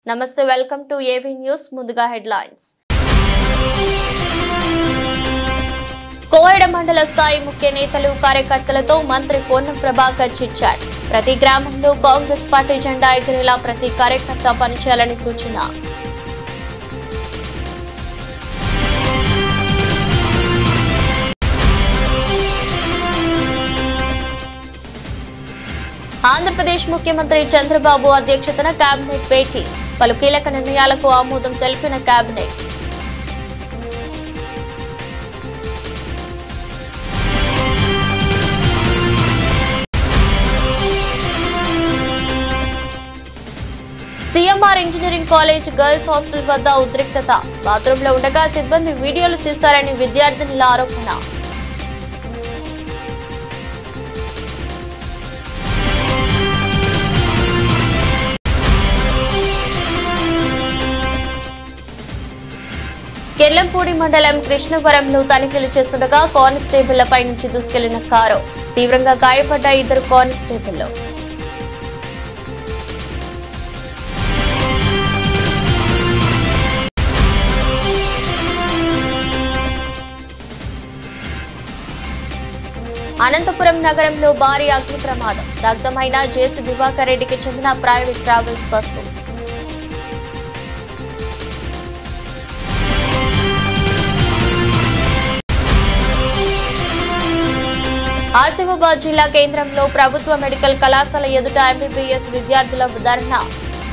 నమస్తే welcome to AV news ముందుగా headlines Koheda మండల స్థాయి ముఖ్య నేతలు కార్యకర్తలతో మంత్రి పొన్నం ప్రభాకర్ చిట్చాట్ ప్రతి గ్రామంలో కాంగ్రెస్ పార్టీ జెండా ఎగిరేలా ప్రతి కార్యకర్త పనిచేయాలని సూచన ఆంధ్రప్రదేశ్ ముఖ్యమంత్రి చంద్రబాబు అధ్యక్షతన కేబినెట్ భేటీ పలు కీలక నిర్ణయాలకు ఆమోదం తెలిపిన cabinet CMR engineering college girls hostel వద్ద ఉద్రిక్తత బాత్రూంలో ఉండగా సిబ్బంది వీడియోలు తీశారని విద్యార్థినుల ఆరోపణ కెర్లంపూడి మండలం కృష్ణవరంలో తనిఖీలు చేస్తుండగా కానిస్టేబుళ్లపై నుంచి దూసుకెళ్లిన కారు తీవ్రంగా గాయపడ్డ ఇద్దరు కానిస్టేబుళ్లు అనంతపురం నగరంలో భారీ అగ్ని ప్రమాదం దగ్ధమైన జేసీ దివాకర్ రెడ్డికి చెందిన ప్రైవేట్ ట్రావెల్స్ బస్సు ఆసిఫాబాద్ జిల్లా కేంద్రంలో ప్రభుత్వ మెడికల్ కళాశాల ఎదుట ఎంబీబీఎస్ విద్యార్థుల ధర్నా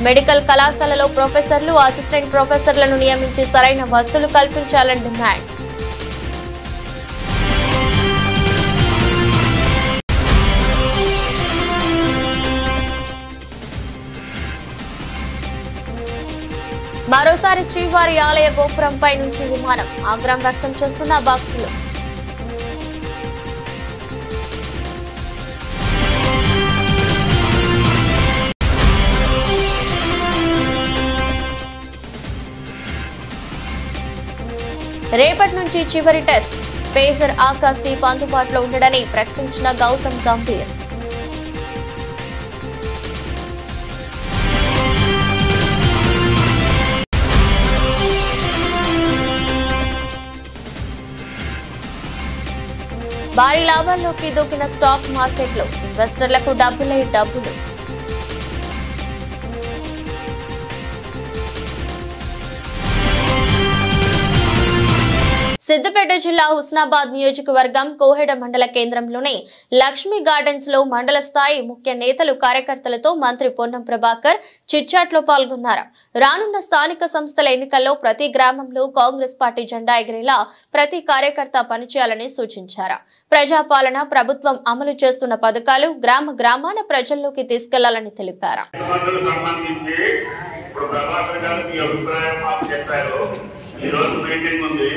మెడికల్ కళాశాలలో ప్రొఫెసర్లు అసిస్టెంట్ ప్రొఫెసర్లను నియమించి సరైన వసతులు కల్పించాలని డిమాండ్ మరోసారి శ్రీవారి ఆలయ గోపురంపై నుంచి విమానం ఆగ్రహం వ్యక్తం చేస్తున్న భక్తులు రేపటి నుంచి చివరి టెస్ట్ పేసర్ ఆకాశ్దీప్ అందుబాటులో ఉండడని ప్రకటించిన గౌతమ్ గంభీర్ భారీ లాభాల్లోకి దూకిన స్టాక్ మార్కెట్లో ఇన్వెస్టర్లకు డబ్బులు సిద్దిపేట జిల్లా హుస్నాబాద్ నియోజకవర్గం కోహెడ మండల కేంద్రంలోని లక్ష్మీ గార్డెన్స్ లో మండల స్థాయి ముఖ్య నేతలు కార్యకర్తలతో మంత్రి పొన్నం ప్రభాకర్ చిట్చాట్లో పాల్గొన్నారు. రానున్న స్థానిక సంస్థల ఎన్నికల్లో ప్రతి గ్రామంలో కాంగ్రెస్ పార్టీ జెండా ఎగిరేలా ప్రతి కార్యకర్త పనిచేయాలని సూచించారు. ప్రజాపాలన ప్రభుత్వం అమలు చేస్తున్న పథకాలు గ్రామాన ప్రజల్లోకి తీసుకెళ్లాలని తెలిపారు. ఈ రోజు మీటింగ్ ఉంది.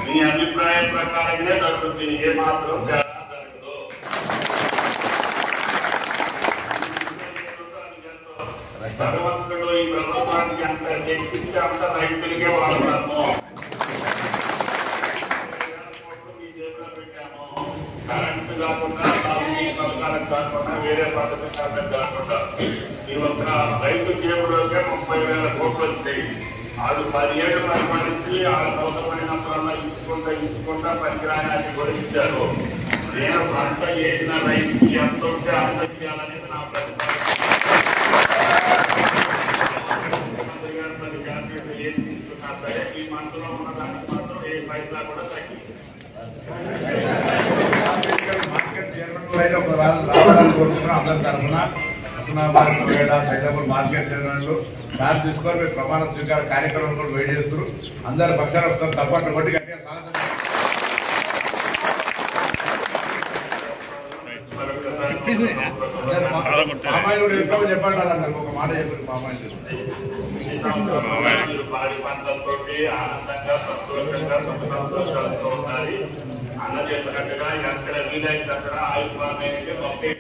మీ అభిప్రాయం ప్రకారంగా జరుగుతుంది. ఏ మాత్రం భగవంతుడు ఈ ప్రభుత్వానికి అంత శక్తికి అంత రైతులకే వాడతాము. మీ జేబులో పెట్టాము. కరెంటు కాకుండా పథకాలకు కాకుండా వేరే పథకాలకు కాకుండా ఈ ఒక్క రైతు జేబులోకే 30,000 కోట్లు వచ్చాయి. అది 10 ఏళ్ళు పరిపాలించి అవసరమైనప్పుడల్లా ఇచ్చుకుంటా పనికిరాని కూడా ఇచ్చారు. నేను పంట చేసిన రైతుకి ఎంత ఉంటే అంత చేయాలనేది నా ప్రతిపాదన. ముఖ్యమంత్రి గారు 10 క్యాబినెట్లు ఏం తీసుకున్నా సరే ఈ మనసులో ఉన్న దానికి మాత్రం ఏ పైసా కూడా తగ్గింది. అందరి తరఫున సైదాపూర్ మార్కెట్ జనరల్ చార్జ్ తీసుకొని మీరు ప్రమాణ స్వీకార కార్యక్రమం కూడా వెయిట్ చేస్తారు. అందరి పక్షాలు ఒకసారి తప్పట్లు కొట్టి గట్టిగా సాధన పామాయిల్ కూడా వేసుకోమని చెప్పండి. అన్నారు ఒక మాట చెప్పండి. పామాయిల్ భారీ పంటలతో ఆనందంగా సంతోషాలతో ఉండాలి. అన్న చెప్పినట్టుగా ఎక్కడ వీలైతే అక్కడ ఆయుష్మానికి ఒకే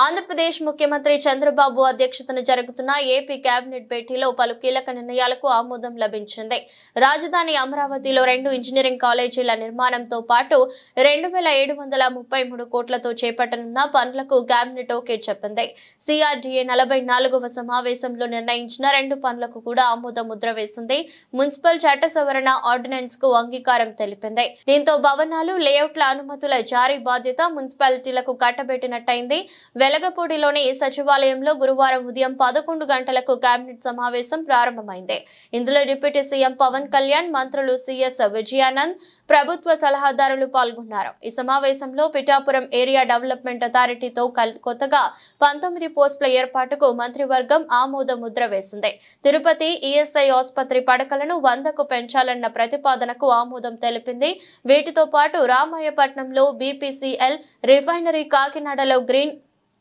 ఆంధ్రప్రదేశ్ ముఖ్యమంత్రి చంద్రబాబు అధ్యక్షతన జరుగుతున్న ఏపీ కేబినెట్ భేటీలో పలు కీలక నిర్ణయాలకు ఆమోదం లభించింది. రాజధాని అమరావతిలో 2 ఇంజనీరింగ్ కాలేజీల నిర్మాణంతో పాటు 2733 కోట్లతో చేపట్టనున్న పనులకు కేబినెట్ ఓకే చెప్పింది. సిఆర్డీఏ 44వ సమావేశంలో నిర్ణయించిన 2 పనులకు కూడా ఆమోద ముద్ర వేసింది. మున్సిపల్ చట్ట సవరణ ఆర్డినెన్స్ కు అంగీకారం తెలిపింది. దీంతో భవనాలు, లేఅవుట్ల అనుమతుల జారీ బాధ్యత మున్సిపాలిటీలకు కట్టబెట్టినట్టయింది. వెలగపూడిలోని సచివాలయంలో గురువారం ఉదయం 11 గంటలకు కేబినెట్ సమావేశం ప్రారంభమైంది. ఇందులో డిప్యూటీ సీఎం పవన్ కళ్యాణ్, మంత్రులు సిఎస్ విజయానంద్, ప్రభుత్వ సలహాదారులు పాల్గొన్నారు. ఈ సమావేశంలో పిఠాపురం ఏరియా డెవలప్మెంట్ అథారిటీతో కొత్తగా 19 పోస్టుల ఏర్పాటుకు మంత్రివర్గం ఆమోద ముద్ర వేసింది. తిరుపతి ఈఎస్ఐ ఆసుపత్రి పడకలను 100కు పెంచాలన్న ప్రతిపాదనకు ఆమోదం తెలిపింది. వీటితో పాటు రామాయపట్నంలో బీపీసీఎల్ రిఫైనరీ, కాకినాడలో గ్రీన్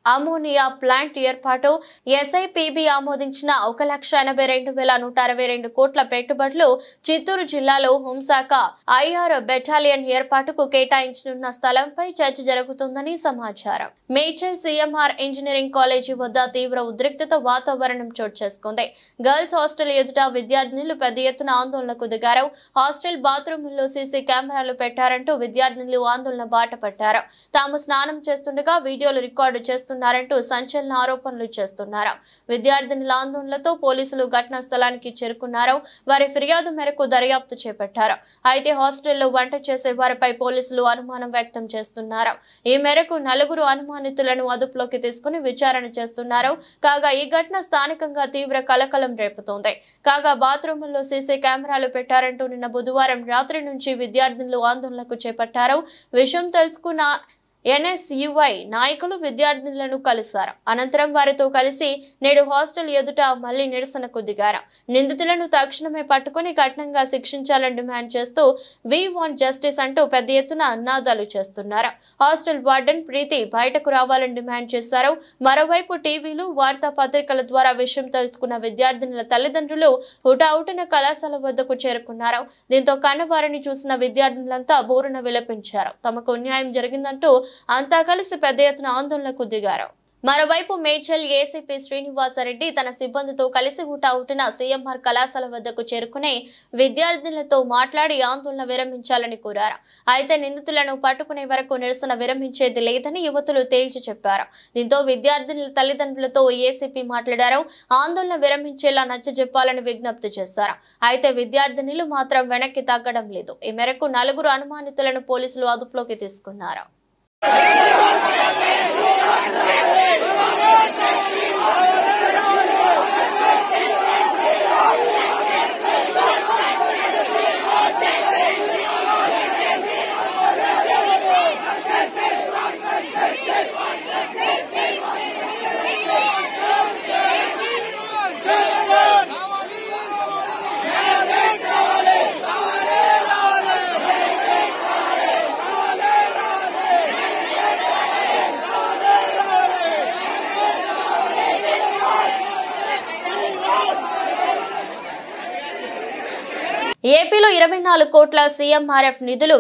అమోనియా ప్లాంట్ ఏర్పాటు, ఎస్ఐపిబి ఆమోదించిన 1,82,162 కోట్ల పెట్టుబడులు, చిత్తూరు జిల్లాలో హోంశాఖ ఐఆర్ బెటాలియన్ ఏర్పాటుకు కేటాయించనున్న స్థలంపై చర్చ జరుగుతుందని సమాచారం. మేడ్చల్ సీఎంఆర్ ఇంజనీరింగ్ కాలేజీ వద్ద తీవ్ర ఉద్రిక్తత వాతావరణం చోటు చేసుకుంది. గర్ల్స్ హాస్టల్ ఎదుట విద్యార్థినులు పెద్ద ఎత్తున ఆందోళనకు దిగారు. హాస్టల్ బాత్రూముల్లో సీసీ కెమెరాలు పెట్టారంటూ విద్యార్థినులు ఆందోళన బాట పట్టారు. తాము స్నానం చేస్తుండగా వీడియోలు రికార్డు చేస్తున్నారంటూ సంచలన ఆరోపణలు చేస్తున్నారు. విద్యార్థినుల ఆందోళనలతో పోలీసులు ఘటనా స్థలానికి చేరుకున్నారు. వారి ఫిర్యాదు మేరకు దర్యాప్తు చేపట్టారు. అయితే హాస్టల్లో వంట చేసే వారిపై పోలీసులు అనుమానం వ్యక్తం చేస్తున్నారు. ఈ మేరకు 4 అనుమానితులను అదుపులోకి తీసుకుని విచారణ చేస్తున్నారు. కాగా ఈ ఘటన స్థానికంగా తీవ్ర కలకలం రేపుతోంది. కాగా బాత్రూముల్లో సీసీ కెమెరాలు పెట్టారంటూ నిన్న బుధవారం రాత్రి నుంచి విద్యార్థినులు ఆందోళనకు చేపట్టారు. విషయం తెలుసుకున్న ఎన్ఎస్యుఐ నాయకులు విద్యార్థినులను కలిశారు. అనంతరం వారితో కలిసి నేడు హాస్టల్ ఎదుట మళ్లీ నిరసనకు దిగారు. నిందితులను తక్షణమే పట్టుకుని కఠినంగా శిక్షించాలని డిమాండ్ చేస్తూ వి వాంట్ జస్టిస్ అంటూ పెద్ద ఎత్తున అన్నాదాలు చేస్తున్నారు. హాస్టల్ వార్డెన్ ప్రీతి బయటకు రావాలని డిమాండ్ చేశారు. మరోవైపు టీవీలు, వార్తాపత్రికల ద్వారా విషయం తెలుసుకున్న విద్యార్థినుల తల్లిదండ్రులు హుటాహుటిన కళాశాల వద్దకు చేరుకున్నారు. దీంతో కన్నవారిని చూసిన విద్యార్థినులంతా బోరున విలపించారు. తమకు అన్యాయం జరిగిందంటూ అంతా కలిసి పెద్ద ఎత్తున ఆందోళనకు దిగారు. మరోవైపు మేడ్చల్ ఏసీపీ శ్రీనివాసరెడ్డి తన సిబ్బందితో కలిసి హుటాహుటిన సీఎంఆర్ కళాశాల వద్దకు చేరుకుని విద్యార్థులతో మాట్లాడి ఆందోళన విరమించాలని కోరారు. అయితే నిందితులను పట్టుకునే వరకు నిరసన విరమించేది లేదని యువతులు తేల్చి చెప్పారు. దీంతో విద్యార్థినుల తల్లిదండ్రులతో ఏసీపీ మాట్లాడారు. ఆందోళన విరమించేలా నచ్చజెప్పాలని విజ్ఞప్తి చేశారు. అయితే విద్యార్థినులు మాత్రం వెనక్కి తగ్గడం లేదు. ఈ మేరకు 4 అనుమానితులను పోలీసులు అదుపులోకి తీసుకున్నారు. ఏపీలో 24 కోట్ల సీఎంఆర్ఎఫ్ నిధులు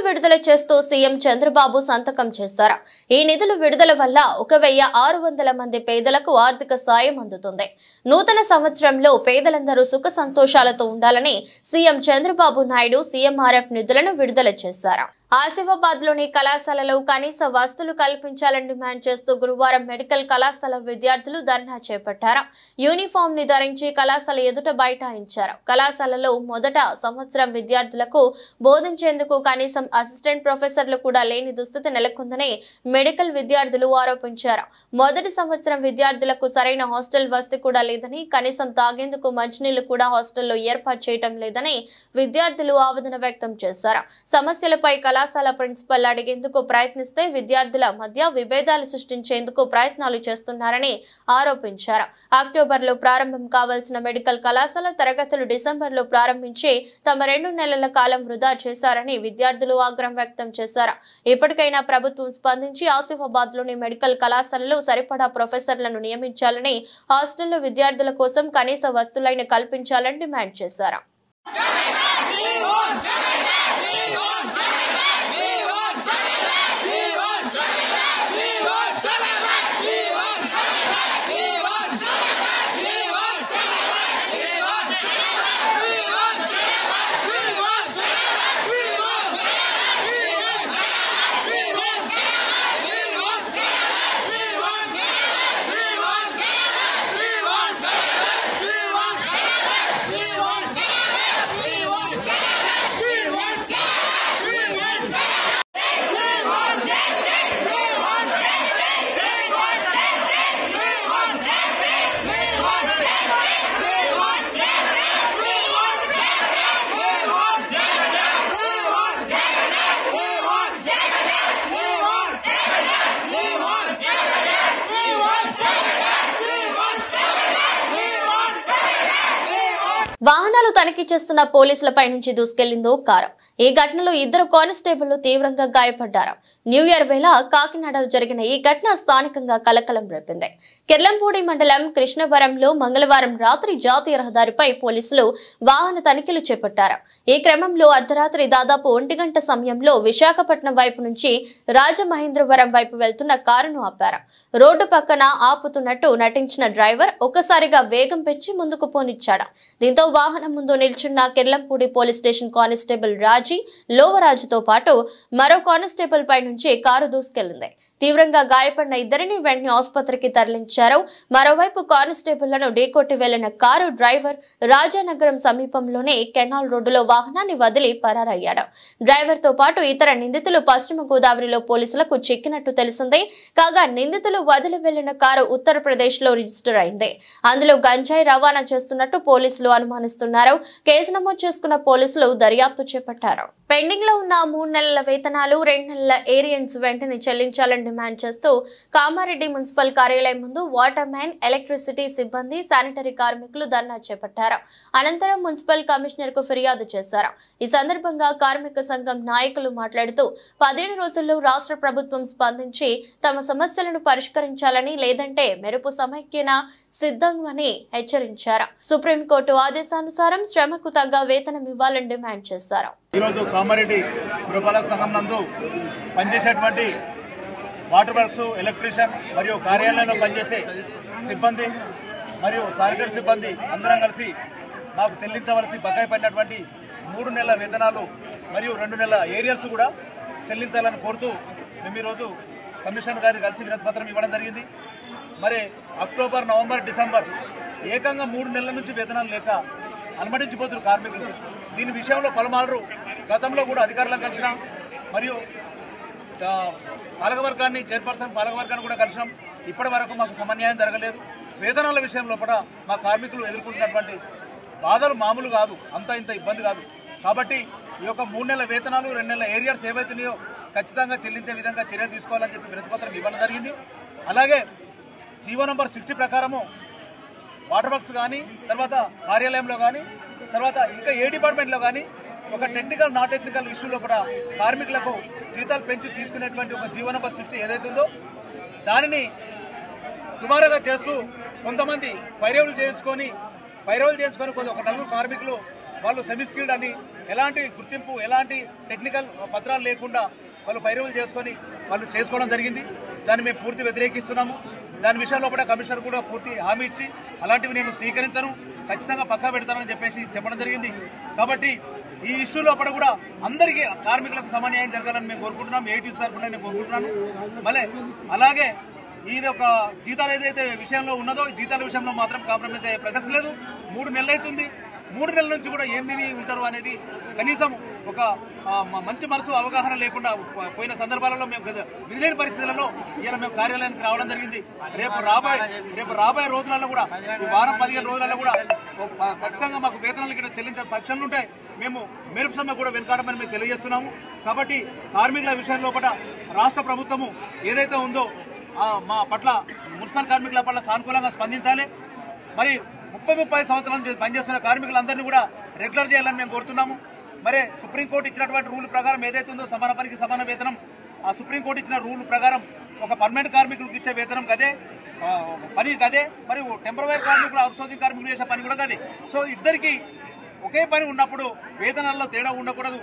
విడుదల చేస్తూ సీఎం చంద్రబాబు సంతకం చేశారు. ఈ నిధులు విడుదల వల్ల 1,600 మంది పేదలకు ఆర్థిక సాయం అందుతుంది. నూతన సంవత్సరంలో పేదలందరూ సుఖ సంతోషాలతో ఉండాలని సీఎం చంద్రబాబు నాయుడు సీఎంఆర్ఎఫ్ నిధులను విడుదల చేశారు. ఆసిఫాబాద్ లోని కళాశాలలో కనీస వసతులు కల్పించాలని డిమాండ్ చేస్తూ గురువారం మెడికల్ కళాశాల విద్యార్థులు ధర్నా చేపట్టారు. యూనిఫామ్ ని ధరించి కళాశాల ఎదుట బైఠాయించారు. కళాశాలలో మొదట సంవత్సరం విద్యార్థులకు బోధించేందుకు కనీసం అసిస్టెంట్ ప్రొఫెసర్లు కూడా లేని దుస్థితి నెలకొందని మెడికల్ విద్యార్థులు ఆరోపించారు. మొదటి సంవత్సరం విద్యార్థులకు సరైన హాస్టల్ వసతి కూడా లేదని, కనీసం తాగేందుకు మంచినీళ్లు కూడా హాస్టల్లో ఏర్పాటు చేయడం లేదని విద్యార్థులు ఆవేదన వ్యక్తం చేశారు. సమస్యలపై కళాశాల ప్రిన్సిపల్ అడిగేందుకు ప్రయత్నిస్తే విద్యార్థుల మధ్య విభేదాలు సృష్టించేందుకు ప్రయత్నాలు చేస్తున్నారని ఆరోపించారు. అక్టోబర్లో ప్రారంభం కావాల్సిన మెడికల్ కళాశాల తరగతులు డిసెంబర్లో ప్రారంభించి తమ 2 నెలల కాలం వృధా చేశారని విద్యార్థులు ఆగ్రహం వ్యక్తం చేశారు. ఇప్పటికైనా ప్రభుత్వం స్పందించి ఆసిఫాబాద్ లోని మెడికల్ కళాశాలలో సరిపడా ప్రొఫెసర్లను నియమించాలని, హాస్టల్లో విద్యార్థుల కోసం కనీస వసతులను కల్పించాలని డిమాండ్ చేశారు. వాహనాలు తనిఖీ చేస్తున్న పోలీసులపై నుంచి దూసుకెళ్లిందో కారు. ఈ ఘటనలో 2 కానిస్టేబుళ్లు తీవ్రంగా గాయపడ్డారు. న్యూ ఇయర్ వేళ కాకినాడలో జరిగిన ఈ ఘటన స్థానికంగా కలకలం రేపింది. కిర్లంపూడి మండలం కృష్ణవరంలో మంగళవారం రాత్రి జాతీయ రహదారిపై పోలీసులు వాహన తనిఖీలు చేపట్టారు. ఈ క్రమంలో అర్ధరాత్రి దాదాపు 1 గంట సమయంలో విశాఖపట్నం వైపు నుంచి రాజమహేంద్రవరం వైపు వెళ్తున్న కారును ఆపారు. రోడ్డు పక్కన ఆపుతున్నట్టు నటించిన డ్రైవర్ ఒక్కసారిగా వేగం పెంచి ముందుకు పోనిచ్చాడు. దీంతో వాహనం ముందు నిల్చున్న కిర్లంపూడి పోలీస్ స్టేషన్ కానిస్టేబుల్ రాజీ లోవరాజుతో పాటు మరో కానిస్టేబుల్ పై నుంచి కారు దూసుకెళ్లింది. తీవ్రంగా గాయపడిన ఇద్దరిని వెంటనే ఆసుపత్రికి తరలించారు. మరోవైపు కానిస్టేబుళ్లను ఢీకొట్టి వెళ్లిన కారు డ్రైవర్ రాజానగరం సమీపంలోనే కెనాల్ రోడ్డులో వాహనాన్ని వదిలి పరారయ్యాడు. డ్రైవర్ తో పాటు ఇతర నిందితులు పశ్చిమ గోదావరిలో పోలీసులకు చిక్కినట్టు తెలిసింది. కాగా నిందితులు వదిలి వెళ్లిన కారు ఉత్తరప్రదేశ్ లో రిజిస్టర్ అయింది. అందులో గంజాయి రవాణా చేస్తున్నట్టు పోలీసులు అనుమానిస్తున్నారు. కేసు నమోదు చేసుకున్న పోలీసులు దర్యాప్తు చేపట్టారు. పెండింగ్ లో ఉన్న 3 నెలల వేతనాలు 2 నెలల ఏరియన్స్ వెంటనే చెల్లించాలని డిమాండ్ చేస్తూ కామారెడ్డి మున్సిపల్ కార్యాలయం ముందు వాటర్ మ్యాన్, ఎలక్ట్రిసిటీ సిబ్బంది, శానిటరీ కార్మికులు ధర్నా చేపట్టారు. అనంతరం మున్సిపల్ కమిషనర్ కు ఫిర్యాదు చేశారు. ఈ సందర్భంగా కార్మిక సంఘం నాయకులు మాట్లాడుతూ 15 రోజుల్లో రాష్ట్ర ప్రభుత్వం స్పందించి తమ సమస్యలను పరిష్కరించాలని, లేదంటే మెరుపు సమైక్యన సిద్ధమని హెచ్చరించారు. సుప్రీంకోర్టు ఆదేశానుసారం శ్రమకు తగ్గ వేతనం ఇవ్వాలని డిమాండ్ చేశారు. ఈరోజు కామారెడ్డి పురపాలక సంఘం నందు పనిచేసేటువంటి వాటర్ వర్క్స్, ఎలక్ట్రీషియన్ మరియు కార్యాలయంలో పనిచేసే సిబ్బంది మరియు శానిటరీ సిబ్బంది అందరం కలిసి మాకు చెల్లించవలసి బకాయి పడినటువంటి 3 నెలల వేతనాలు మరియు 2 నెలల ఏరియర్స్ కూడా చెల్లించాలని కోరుతూ మేము ఈరోజు కమిషనర్ గారిని కలిసి వినతి పత్రం ఇవ్వడం జరిగింది. మరి అక్టోబర్, నవంబర్, డిసెంబర్ ఏకంగా 3 నెలల నుంచి వేతనాలు లేక అనుమతించిపోతున్నారు కార్మికులు. దీని విషయంలో పలుమార్లు గతంలో కూడా అధికారులను కలిసినాం, మరియు పాలకవర్గాన్ని, చైర్పర్సన్ పాలకవర్గాన్ని కూడా కలిసినాం. ఇప్పటి వరకు మాకు సమన్యాయం జరగలేదు. వేతనాల విషయంలో కూడా మా కార్మికులు ఎదుర్కొంటున్నటువంటి బాధలు మామూలు కాదు, అంత ఇంత ఇబ్బంది కాదు. కాబట్టి ఈ యొక్క 3 నెలల వేతనాలు, 2 నెలల ఏరియర్స్ ఏవైతున్నాయో ఖచ్చితంగా చెల్లించే విధంగా చర్య తీసుకోవాలని చెప్పి వినతిపత్రం ఇవ్వడం జరిగింది. అలాగే జీవో నంబర్ 60 ప్రకారము వాటర్ వర్క్స్ కానీ, తర్వాత కార్యాలయంలో కానీ, తర్వాత ఇంకా ఏ డిపార్ట్మెంట్లో కానీ ఒక టెక్నికల్, నాన్ టెక్నికల్ ఇష్యూలో కూడా కార్మికులకు జీతాలు పెంచి తీసుకునేటువంటి ఒక జీవో నంబర్ 60 ఏదైతుందో దానిని దుమారగా చేస్తూ కొంతమంది పైరవులు చేయించుకొని ఒక 4 కార్మికులు వాళ్ళు సెమీ స్కిల్డ్ అని ఎలాంటి గుర్తింపు, ఎలాంటి టెక్నికల్ పత్రాలు లేకుండా వాళ్ళు పైరవులు చేసుకొని వాళ్ళు చేసుకోవడం జరిగింది. దాన్ని మేము పూర్తి వ్యతిరేకిస్తున్నాము. దాని విషయంలో కూడా కమిషనర్ కూడా పూర్తి హామీ ఇచ్చి అలాంటివి నేను స్వీకరించను, ఖచ్చితంగా పక్కా పెడతానని చెప్పేసి చెప్పడం జరిగింది. కాబట్టి ఈ ఇష్యూలో కూడా అందరికీ కార్మికులకు సమన్యాయం జరగాలని మేము కోరుకుంటున్నాం. ఏటీస్ తరఫున నేను కోరుకుంటున్నాను. మళ్ళీ అలాగే ఇది ఒక జీతాలు ఏదైతే విషయంలో ఉన్నదో జీతాల విషయంలో మాత్రం కాంప్రమైజ్ అయ్యే ప్రసక్తి లేదు. 3 నెలలు అవుతుంది. 3 నెలల నుంచి కూడా ఏం తిని ఉంటారు అనేది కనీసం ఒక మంచి మనసు అవగాహన లేకుండా పోయిన సందర్భాలలో మేము విధిలేని పరిస్థితులలో ఇలా మేము కార్యాలయానికి రావడం జరిగింది. రేపు రాబోయే రోజులలో కూడా, ఈ వారం 15 రోజులలో కూడా ఖచ్చితంగా మాకు వేతనాలు ఇక్కడ చెల్లించే పక్షంలో ఉంటాయి. మేము మెరుపు సమ్మె కూడా వెనుకాడమని మేము తెలియజేస్తున్నాము. కాబట్టి కార్మికుల విషయంలో కూడా రాష్ట్ర ప్రభుత్వము ఏదైతే ఉందో మా పట్ల, మున్సిపల్ కార్మికుల పట్ల సానుకూలంగా స్పందించాలి. మరి 30-30 సంవత్సరాల నుంచి పనిచేస్తున్న కార్మికులందరినీ కూడా రెగ్యులర్ చేయాలని మేము కోరుతున్నాము. మరి సుప్రీంకోర్టు ఇచ్చినటువంటి రూల్ ప్రకారం ఏదైతే ఉందో సమాన పనికి సమాన వేతనం, ఆ సుప్రీంకోర్టు ఇచ్చిన రూల్ ప్రకారం ఒక పర్మనెంట్ కార్మికులకు ఇచ్చే వేతనం కదే, పని కదే, మరి టెంపరరీ కార్మికులు, అవుట్సోర్సింగ్ కార్మికులు చేసే పని కూడా కదే. సో ఇద్దరికి ఒకే పని ఉన్నప్పుడు వేతనాల్లో తేడా ఉండకూడదు.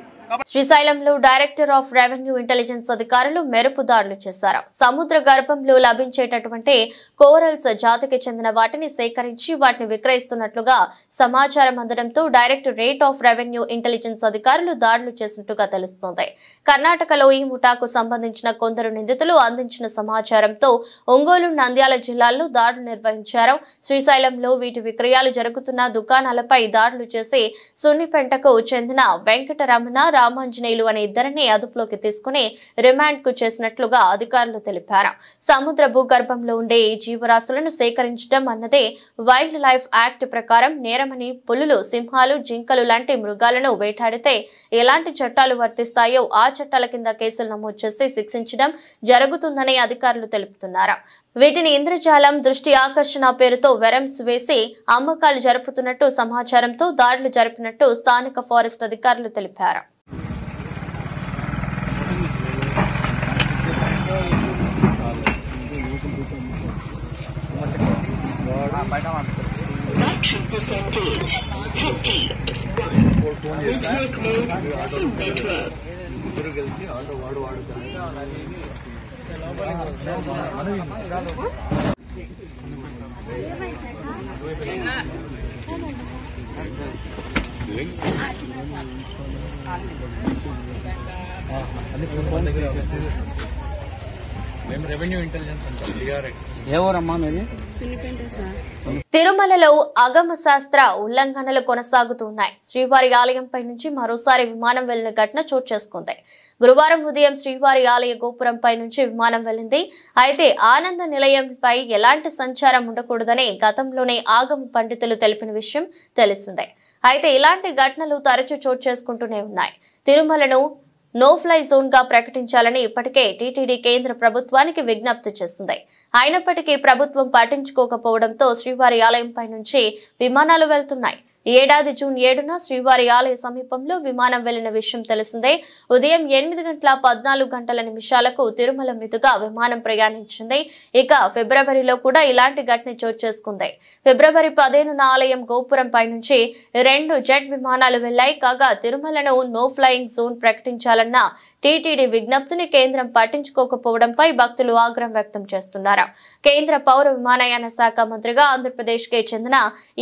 శ్రీశైలంలో డైరెక్టర్ ఆఫ్ రెవెన్యూ ఇంటెలిజెన్స్ అధికారులు మెరుపు దాడులు చేశారు. సముద్ర గర్భంలో లభించేటటువంటి కోరల్స్ జాతికి చెందిన వాటిని సేకరించి వాటిని విక్రయిస్తున్నట్లుగా సమాచారం అందడంతో డైరెక్టరేట్ ఆఫ్ రెవెన్యూ ఇంటెలిజెన్స్ అధికారులు దాడులు చేసినట్టుగా తెలుస్తోంది. కర్ణాటకలో ఈ ముఠాకు సంబంధించిన కొందరు నిందితులు అందించిన సమాచారంతో ఒంగోలు, నంద్యాల జిల్లాల్లో దాడులు నిర్వహించారు. శ్రీశైలంలో వీటి విక్రయాలు జరుగుతున్న దుకాణాలపై దాడులు చేసి సున్నిపెంటకు చెందిన వెంకటరమణ, రామాంజనేయులు అనే ఇద్దరిని అదుపులోకి తీసుకుని రిమాండ్ కు చేసినట్లుగా అధికారులు తెలిపారు. సముద్ర భూగర్భంలో ఉండే ఈ జీవరాశులను సేకరించడం అన్నదే వైల్డ్ లైఫ్ యాక్ట్ ప్రకారం నేరమని, పులులు, సింహాలు, జింకలు లాంటి మృగాలను వేటాడితే ఎలాంటి చట్టాలు వర్తిస్తాయో ఆ చట్టాల కింద కేసులు నమోదు చేసి శిక్షించడం జరుగుతుందని అధికారులు తెలుపుతున్నారు. వీటిని ఇంద్రజాలం, దృష్టి ఆకర్షణ పేరుతో వెరమ్స్ వేసి అమ్మకాలు జరుపుతున్నట్టు సమాచారంతో దాడులు జరిపినట్టు స్థానిక ఫారెస్ట్ అధికారులు తెలిపారు. తిరుమలలో అగమ శాస్త్ర ఉల్లంఘనలు కొనసాగుతున్నాయి. శ్రీవారి ఆలయంపై నుంచి మరోసారి విమానం వెళ్లిన ఘటన చోటు చేసుకుంది. గురువారం ఉదయం శ్రీవారి ఆలయ గోపురంపై నుంచి విమానం వెళ్లింది. అయితే ఆనంద నిలయంపై ఎలాంటి సంచారం ఉండకూడదని గతంలోనే ఆగమ పండితులు తెలిపిన విషయం తెలిసిందే. అయితే ఇలాంటి ఘటనలు తరచూ చోటు చేసుకుంటూనే ఉన్నాయి. తిరుమలను నో ఫ్లై జోన్ గా ప్రకటించాలని ఇప్పటికే టీటీడీ కేంద్ర ప్రభుత్వానికి విజ్ఞప్తి చేసింది. అయినప్పటికీ ప్రభుత్వం పట్టించుకోకపోవడంతో శ్రీవారి ఆలయంపై నుంచి విమానాలు వెళ్తున్నాయి. ఈ ఏడాది జూన్ 7న శ్రీవారి ఆలయ సమీపంలో విమానం వెళ్లిన విషయం తెలిసిందే. ఉదయం 8:14 తిరుమల మీదుగా విమానం ప్రయాణించింది. ఇక ఫిబ్రవరిలో కూడా ఇలాంటి ఘటన చోటు చేసుకుంది. ఫిబ్రవరి 15న ఆలయం గోపురం పై నుంచి 2 జెట్ విమానాలు వెళ్లాయి. కాగా తిరుమలను నో ఫ్లయింగ్ జోన్ ప్రకటించాలన్న టీటీడీ విజ్ఞప్తిని కేంద్రం పట్టించుకోకపోవడంపై భక్తులు ఆగ్రహం వ్యక్తం చేస్తున్నారు. కేంద్ర పౌర విమానయాన శాఖ మంత్రిగా ఆంధ్రప్రదేశ్ కి చెందిన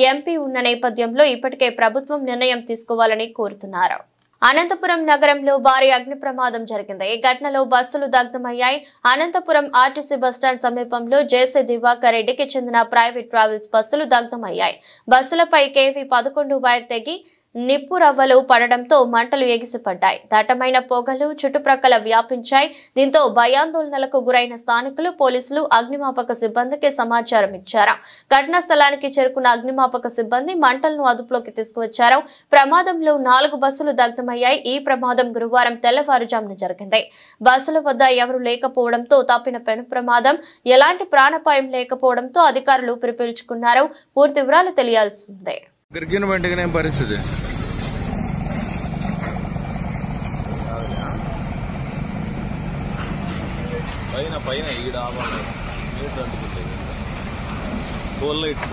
ఎంపీ ఉన్న నేపథ్యంలో ఇప్పటికే ప్రభుత్వం నిర్ణయం తీసుకోవాలని కోరుతున్నారు. అనంతపురం నగరంలో భారీ అగ్ని ప్రమాదం జరిగింది. ఈ ఘటనలో బస్సులు దగ్ధమయ్యాయి. అనంతపురం ఆర్టీసీ బస్టాండ్ సమీపంలో జేసీ దివాకర్ రెడ్డికి చెందిన ప్రైవేట్ ట్రావెల్స్ బస్సులు దగ్ధమయ్యాయి. బస్సులపై KV-11 వైర్ తెగి నిప్పు రవ్వలు పడడంతో మంటలు ఎగిసిపడ్డాయి. దట్టమైన పొగలు చుట్టుప్రక్కల వ్యాపించాయి. దీంతో భయాందోళనలకు గురైన స్థానికులు, పోలీసులు, అగ్నిమాపక సిబ్బందికి సమాచారం ఇచ్చారు. ఘటనా స్థలానికి చేరుకున్న అగ్నిమాపక సిబ్బంది మంటలను అదుపులోకి తీసుకువచ్చారు. ప్రమాదంలో 4 బస్సులు దగ్ధమయ్యాయి. ఈ ప్రమాదం గురువారం తెల్లవారుజామున జరిగింది. బస్సుల వద్ద ఎవరూ లేకపోవడంతో తప్పిన పెను ప్రమాదం. ఎలాంటి ప్రాణాపాయం లేకపోవడంతో అధికారులు ఊపిరి పీల్చుకున్నారు. పూర్తి వివరాలు తెలియాల్సిందే. పరిస్థితి పైన ఈడ పోల్ లైట్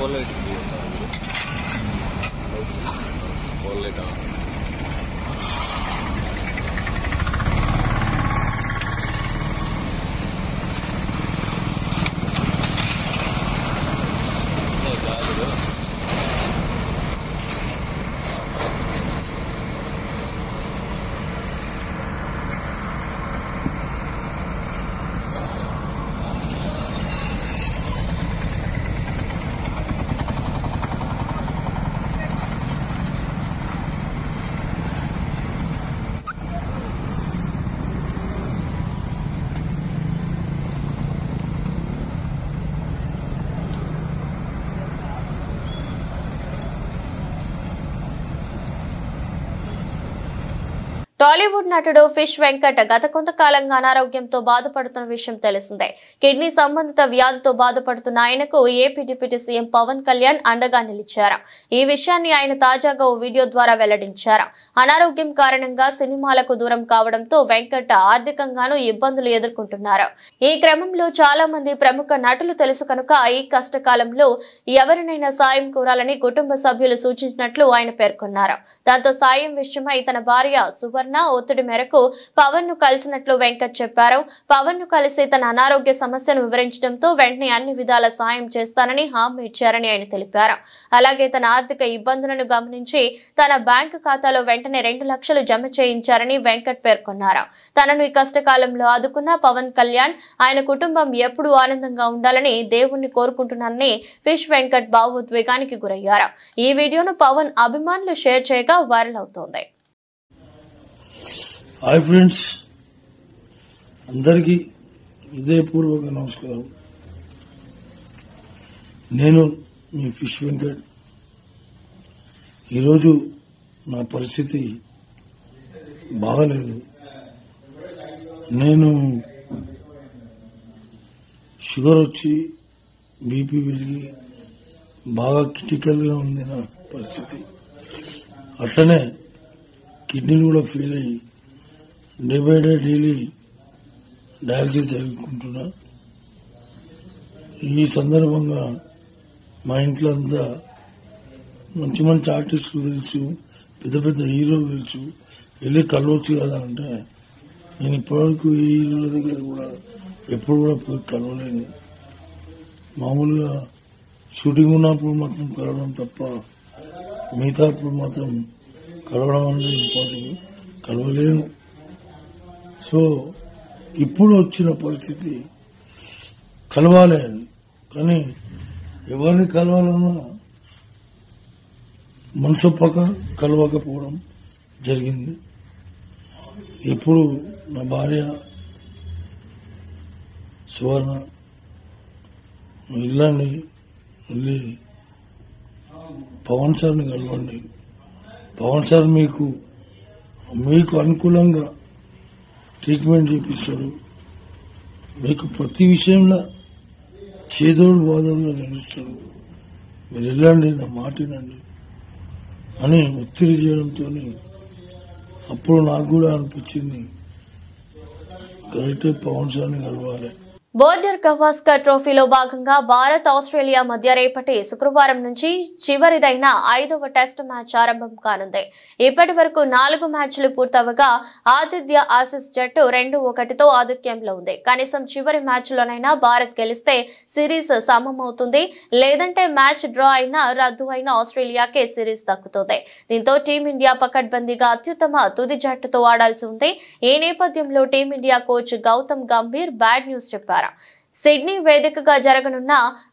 టాలీవుడ్ నటుడు ఫిష్ వెంకట్ గత కొంతకాలంగా అనారోగ్యంతో బాధపడుతున్న విషయం తెలిసిందే. కిడ్నీ సంబంధిత వ్యాధితో బాధపడుతున్న ఆయనకు AP deputy CM Pawan Kalyan అండగా నిలిచారు. ఈ విషయాన్ని ఆయన తాజాగా ఓ వీడియో ద్వారా వెల్లడించారు. అనారోగ్యం కారణంగా సినిమాలకు దూరం కావడంతో వెంకట్ ఆర్థికంగానూ ఇబ్బందులు ఎదుర్కొంటున్నారు. ఈ క్రమంలో చాలా మంది ప్రముఖ నటులు తెలుసు కనుక ఈ కష్టకాలంలో ఎవరినైనా సాయం కోరాలని కుటుంబ సభ్యులు సూచించినట్లు ఆయన పేర్కొన్నారు. దాంతో సాయం విషయమై తన భార్య సువర్ణ ఒత్తిడి మేరకు పవన్ ను కలిసినట్లు వెంకట్ చెప్పారు. పవన్ ను కలిసి తన అనారోగ్య సమస్యను వివరించడంతో వెంటనే అన్ని విధాల సాయం చేస్తానని హామీ ఇచ్చారని ఆయన తెలిపారు. అలాగే తన ఆర్థిక ఇబ్బందులను గమనించి తన బ్యాంకు ఖాతాలో వెంటనే 2 లక్షలు జమ చేయించారని వెంకట్ పేర్కొన్నారు. తనను ఈ కష్టకాలంలో ఆదుకున్న పవన్ కళ్యాణ్, ఆయన కుటుంబం ఎప్పుడూ ఆనందంగా ఉండాలని దేవుణ్ణి కోరుకుంటున్నానని ఫిష్ వెంకట్ భావోద్వేగానికి గురయ్యారు. ఈ వీడియోను పవన్ అభిమానులు షేర్ చేయగా వైరల్ అవుతోంది. హాయ్ ఫ్రెండ్స్, అందరికీ హృదయపూర్వక నమస్కారం. నేను మీ ఫిష్ వెంకట్. ఈరోజు నా పరిస్థితి బాగలేదు. నేను షుగర్ వచ్చి బీపీ పెరిగి బాగా క్రిటికల్గా ఉంది నా పరిస్థితి. అట్లనే కిడ్నీలు కూడా ఫెయిల్ అయ్యి day by day daily dialysis జరుపుకుంటున్నా. ఈ సందర్భంగా మా ఇంట్లో అంతా మంచి మంచి ఆర్టిస్టులు తెలుసు, పెద్ద పెద్ద హీరోలు తెలుసు, వెళ్ళి కలవచ్చు కదా అంటే నేను ఇప్పటివరకు ఈ హీరోల దగ్గర కూడా ఎప్పుడు కూడా పోయి కలవలేను. మామూలుగా షూటింగ్ ఉన్నప్పుడు మాత్రం కలవడం తప్ప మిగతా అప్పుడు మాత్రం కలవడం అనేది ఇంపాసిబుల్, కలవలేను. సో ఇప్పుడు వచ్చిన పరిస్థితి కలవాలి అని, కానీ ఎవరిని కలవాలన్నా మనసొప్పక కలవకపోవడం జరిగింది. ఇప్పుడు నా భార్య సువర్ణ వెళ్ళండి, వెళ్ళి పవన్ సార్ని కలవండి, పవన్ సార్ మీకు అనుకూలంగా ట్రీట్మెంట్ చేపిస్తారు, మీకు ప్రతి విషయంలో చేదోడు బాధోడుగా నిలుస్తారు, మీరు వెళ్ళండి, నా మాట వినండి అని ఒత్తిడి చేయడంతో అప్పుడు నాకు కూడా అనిపించింది కరెక్టే పవన్ సార్ని కలవాలి. బోర్డర్ గవాస్కర్ ట్రోఫీలో భాగంగా భారత్ ఆస్ట్రేలియా మధ్య రేపటి శుక్రవారం నుంచి చివరిదైన 5వ టెస్ట్ మ్యాచ్ ఆరంభం కానుంది. ఇప్పటి వరకు 4 మ్యాచ్లు పూర్తవగా ఆతిథ్య ఆసీస్ జట్టు 2-1తో ఆధిక్యంలో ఉంది. కనీసం చివరి మ్యాచ్లోనైనా భారత్ గెలిస్తే సిరీస్ సమమవుతుంది, లేదంటే మ్యాచ్ డ్రా అయినా రద్దు అయిన ఆస్ట్రేలియాకే సిరీస్ దక్కుతుంది. దీంతో టీమిండియా పకడ్బందీగా అత్యుత్తమ తుది జట్టుతో ఆడాల్సి ఉంది. ఈ నేపథ్యంలో team India coach Gautam Gambhir bad news చెప్పారు. సిడ్నీ వేదికగా జరగనున్న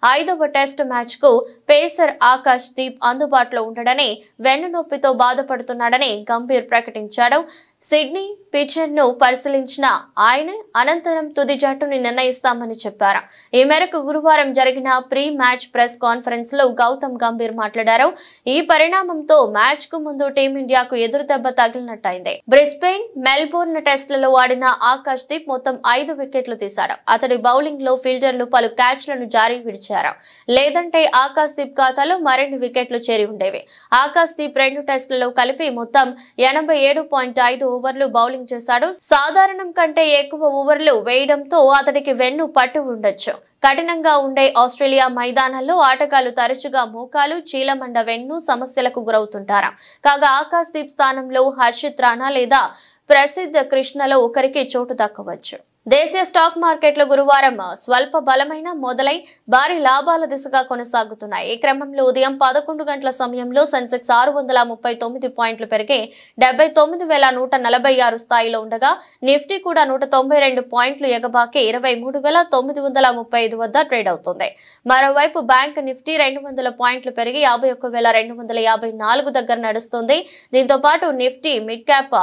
5వ టెస్ట్ మ్యాచ్ కు పేసర్ ఆకాష్ దీప్ అందుబాటులో ఉండడని, వెన్నునొప్పితో బాధపడుతున్నాడని గంభీర్ ప్రకటించాడు. సిడ్నీ పిచ్ను ను పరిశీలించిన ఆయన అనంతరం తుది జట్టుని నిర్ణయిస్తామని చెప్పారు. ఈ మేరకు గురువారం జరిగిన ప్రీ మ్యాచ్ ప్రెస్ కాన్ఫరెన్స్ లో గౌతమ్ గంభీర్ మాట్లాడారు. ఈ పరిణామంతో మ్యాచ్ కు ముందు టీమిండియాకు ఎదురుదెబ్బ తగిలినట్టయింది. బ్రిస్బెయిన్, మెల్బోర్న్ టెస్టులలో ఆడిన ఆకాష్ దీప్ మొత్తం 5 వికెట్లు తీశాడు. అతడి బౌలింగ్ లో ఫీల్డర్లు పలు క్యాచ్లను జారీ విడిచారు, లేదంటే ఆకాష్ దీప్ ఖాతాలో మరిన్ని వికెట్లు చేరి ఉండేవి. ఆకాష్ దీప్ 2 టెస్టులలో కలిపి మొత్తం 87.5 ఓవర్లు బౌలింగ్ చేశాడు. సాధారణం కంటే ఎక్కువ ఓవర్లు వేయడంతో అతడికి వెన్ను పట్టు ఉండొచ్చు. కఠినంగా ఉండే ఆస్ట్రేలియా మైదానాల్లో ఆటగాళ్లు తరచుగా మోకాలు, చీలమండ, వెన్ను సమస్యలకు గురవుతుంటారు. కాగా ఆకాష్ దీప్ స్థానంలో హర్షిత్ రాణా లేదా ప్రసిద్ధ కృష్ణలో ఒకరికి చోటు దక్కవచ్చు. దేశీయ స్టాక్ మార్కెట్లు గురువారం స్వల్ప బలమైన మొదలై భారీ లాభాల దిశగా కొనసాగుతున్నాయి. ఈ క్రమంలో ఉదయం 11 గంటల సమయంలో సెన్సెక్స్ 639 పాయింట్లు పెరిగి 79,146 స్థాయిలో ఉండగా నిఫ్టీ కూడా 192 పాయింట్లు ఎగబాకి 23,935 వద్ద ట్రేడ్ అవుతుంది. మరోవైపు బ్యాంక్ నిఫ్టీ 200 పాయింట్లు పెరిగి 51,254 దగ్గర నడుస్తుంది. దీంతో పాటు నిఫ్టీ మిడ్ క్యాప్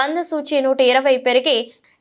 100 సూచీ 120 పెరిగి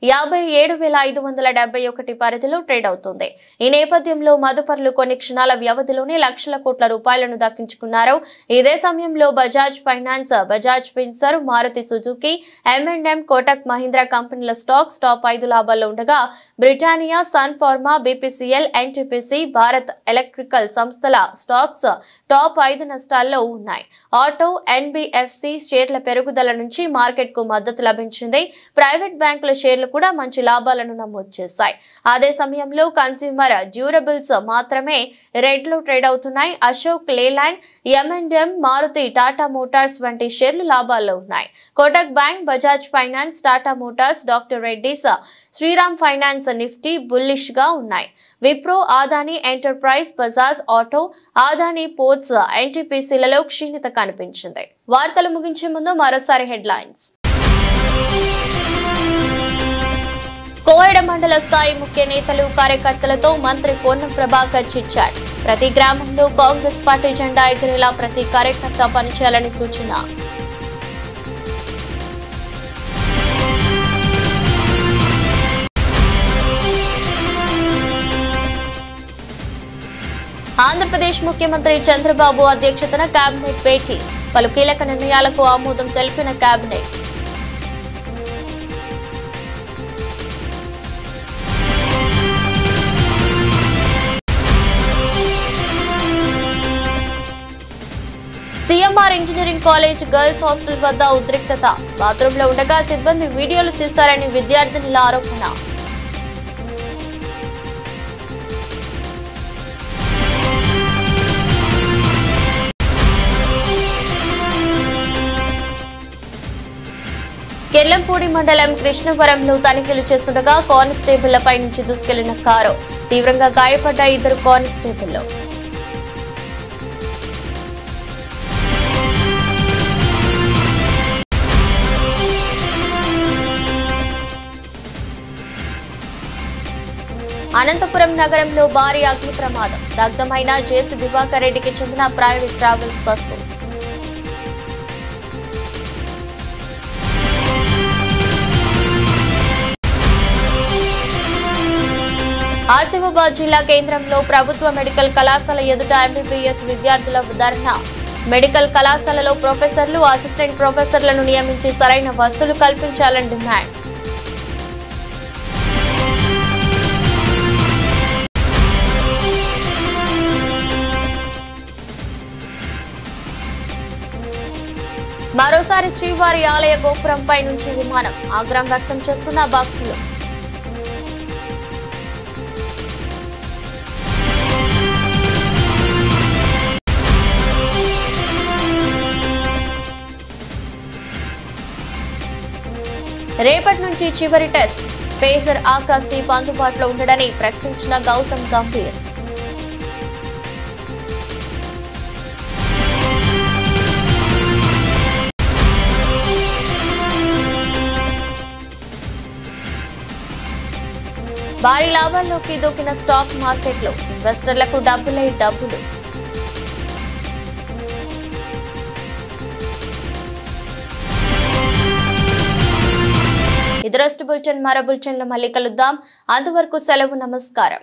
57,571 పరిధిలో ట్రేడ్ అవుతుంది. ఈ నేపథ్యంలో మదుపర్లు కొన్ని క్షణాల వ్యవధిలోనే లక్షల కోట్ల రూపాయలను దక్కించుకున్నారు. ఇదే సమయంలో Bajaj Finance, Bajaj Finserv, Maruti Suzuki, M&M, Kotak Mahindra కంపెనీల స్టాక్స్ టాప్ 5 లాభాల్లో ఉండగా Britannia, Sun Pharma, BPCL, NTPC, Bharat Electrical సంస్థల స్టాక్స్ టాప్ 5 నష్టాల్లో ఉన్నాయి. ఆటో, NBFC షేర్ల పెరుగుదల నుంచి మార్కెట్ కు మద్దతు లభించింది. ప్రైవేట్ బ్యాంకుల షేర్లు కూడా మంచి లాభాలను నమోదు చేశాయి. అదే సమయంలో కన్స్యూమర్ డ్యూరబుల్స్ మాత్రమే రెడ్ లో ట్రేడ్ అవుతున్నాయి. Ashok Leyland, M&M, Maruti, Tata Motors వంటి షేర్లు లాభాల్లో ఉన్నాయి. Kotak Bank, Bajaj Finance, Tata Motors, Doctor Reddy's, Shriram Finance, Nifty bullish గా ఉన్నాయి. Wipro, Adani Enterprise, Bajaj Auto, Adani Ports, NTPCలలో క్షీణత కనిపించింది. వార్తలు ముగించే ముందు మరోసారి హెడ్లైన్స్. కోహెడ మండల స్థాయి ముఖ్య నేతలు, కార్యకర్తలతో మంత్రి పొన్నం ప్రభాకర్ చిట్చాట్. ప్రతి గ్రామంలో కాంగ్రెస్ పార్టీ జెండా ఎగిరేలా ప్రతి కార్యకర్త పనిచేయాలని సూచన. ఆంధ్రప్రదేశ్ ముఖ్యమంత్రి చంద్రబాబు అధ్యక్షతన కేబినెట్ భేటీ, పలు కీలక నిర్ణయాలకు ఆమోదం తెలిపిన cabinet. CMR engineering college girls hostel వద్ద ఉద్రిక్తత, బాత్రూంలో ఉండగా సిబ్బంది వీడియోలు తీశారని విద్యార్థినుల ఆరోపణ. కెర్లంపూడి మండలం కృష్ణవరంలో తనిఖీలు చేస్తుండగా కానిస్టేబుళ్లపై నుంచి దూసుకెళ్లిన కారు, తీవ్రంగా గాయపడ్డ 2 కానిస్టేబుళ్లు. అనంతపురం నగరంలో భారీ అగ్ని ప్రమాదం, దగ్ధమైన జేసీ దివాకర్ రెడ్డికి చెందిన ప్రైవేట్ ట్రావెల్స్ బస్సు. ఆసిఫాబాద్ జిల్లా కేంద్రంలో ప్రభుత్వ మెడికల్ కళాశాల ఎదుట ఎంబీబీఎస్ విద్యార్థుల ధర్నా. మెడికల్ కళాశాలలో ప్రొఫెసర్లు, అసిస్టెంట్ ప్రొఫెసర్లను నియమించి సరైన వసతులు కల్పించాలని డిమాండ్. మరోసారి శ్రీవారి ఆలయ గోపురంపై నుంచి విమానం, ఆగ్రహం వ్యక్తం చేస్తున్న భక్తులు. రేపటి నుంచి చివరి టెస్ట్, పేసర్ ఆకాశ్దీప్ అందుబాటులో ఉండడని ప్రకటించిన గౌతమ్ గంభీర్. భారీ లాభాల్లోకి దూకిన స్టాక్ మార్కెట్లో ఇన్వెస్టర్లకు డబ్బులే డబ్బులు. ఇది రోజు బులెటిన్. మరో బులెటిన్లో మళ్ళీ కలుద్దాం. అంతవరకు సెలవు, నమస్కారం.